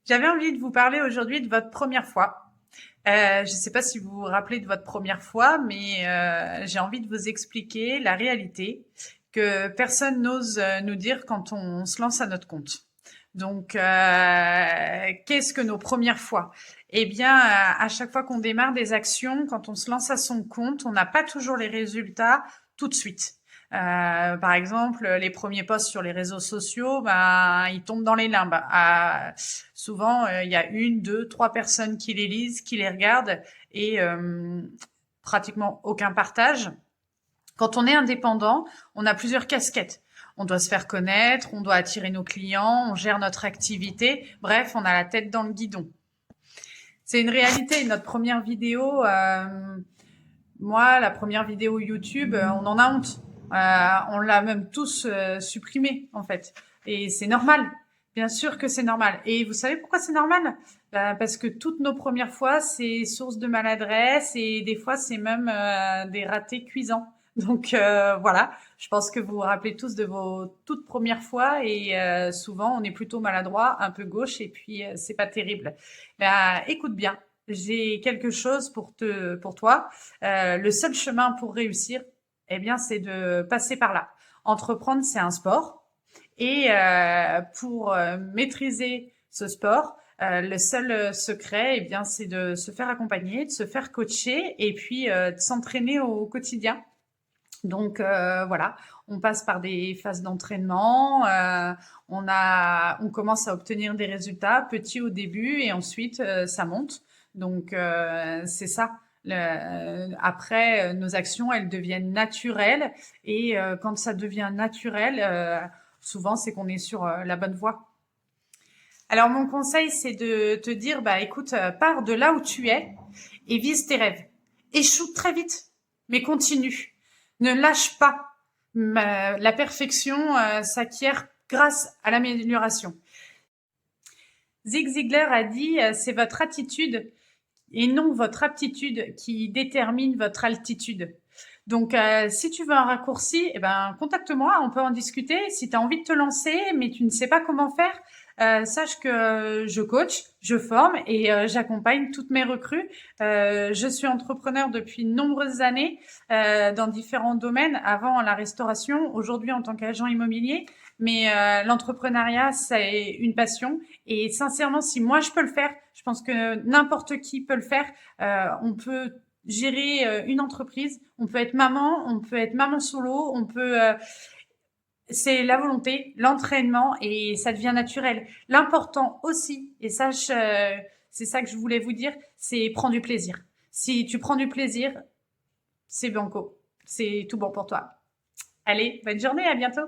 J'avais envie de vous parler aujourd'hui de votre première fois. Je ne sais pas si vous vous rappelez de votre première fois, mais j'ai envie de vous expliquer la réalité que personne n'ose nous dire quand on se lance à notre compte. Donc, qu'est-ce que nos premières fois? Eh bien, à chaque fois qu'on démarre des actions, quand on se lance à son compte, on n'a pas toujours les résultats tout de suite. Par exemple, les premiers posts sur les réseaux sociaux, ben, ils tombent dans les limbes. Souvent, il y a une, deux, trois personnes qui les lisent, qui les regardent et pratiquement aucun partage. Quand on est indépendant, on a plusieurs casquettes. On doit se faire connaître, on doit attirer nos clients, on gère notre activité. Bref, on a la tête dans le guidon. C'est une réalité. Notre première vidéo, moi, la première vidéo YouTube, on en a honte. On l'a même tous supprimée, en fait. Et c'est normal. Bien sûr que c'est normal. Et vous savez pourquoi c'est normal? Parce que toutes nos premières fois, c'est source de maladresse et des fois, c'est même des ratés cuisants. Donc voilà, je pense que vous vous rappelez tous de vos toutes premières fois et souvent on est plutôt maladroit, un peu gauche et puis c'est pas terrible. Écoute bien, j'ai quelque chose pour toi. Le seul chemin pour réussir, eh bien, c'est de passer par là. Entreprendre, c'est un sport. Et pour maîtriser ce sport, le seul secret, eh bien, c'est de se faire accompagner, de se faire coacher et puis de s'entraîner au quotidien. Donc voilà, on passe par des phases d'entraînement, on commence à obtenir des résultats petits au début et ensuite ça monte. Donc c'est ça. Après, nos actions, elles deviennent naturelles et quand ça devient naturel, souvent c'est qu'on est sur la bonne voie. Alors mon conseil, c'est de te dire, bah écoute, pars de là où tu es et vise tes rêves. Échoue très vite, mais continue. Ne lâche pas. La perfection s'acquiert grâce à l'amélioration. Zig Ziglar a dit, c'est votre attitude et non votre aptitude qui détermine votre altitude. Donc, si tu veux un raccourci, eh ben, contacte-moi, on peut en discuter. Si tu as envie de te lancer, mais tu ne sais pas comment faire, sache que je coach, je forme et j'accompagne toutes mes recrues. Je suis entrepreneur depuis de nombreuses années dans différents domaines, avant la restauration, aujourd'hui en tant qu'agent immobilier. Mais l'entrepreneuriat, c'est une passion. Et sincèrement, si moi je peux le faire, je pense que n'importe qui peut le faire. On peut gérer une entreprise, on peut être maman solo, c'est la volonté, l'entraînement et ça devient naturel. L'important aussi, et ça, c'est ça que je voulais vous dire, c'est prendre du plaisir. Si tu prends du plaisir, c'est banco, c'est tout bon pour toi. Allez, bonne journée, à bientôt.